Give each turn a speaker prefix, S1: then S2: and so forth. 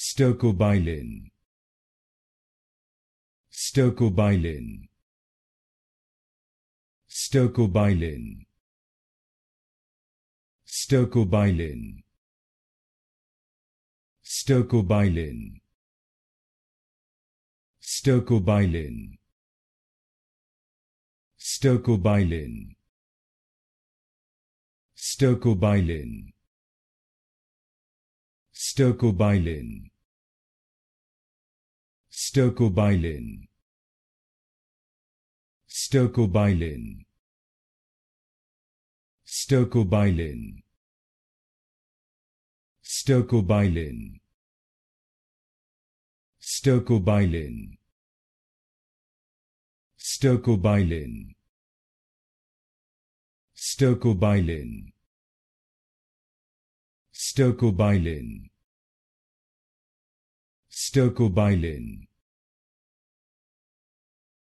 S1: Stercobilin. Stercobilin. Stercobilin. Stercobilin. Stercobilin. Stercobilin. Stercobilin. Stercobilin. Stercobilin. Stercobilin. Stercobilin. Stercobilin. Stercobilin. Stercobilin. Stercobilin. Stercobilin. Stercobilin. Stercobilin.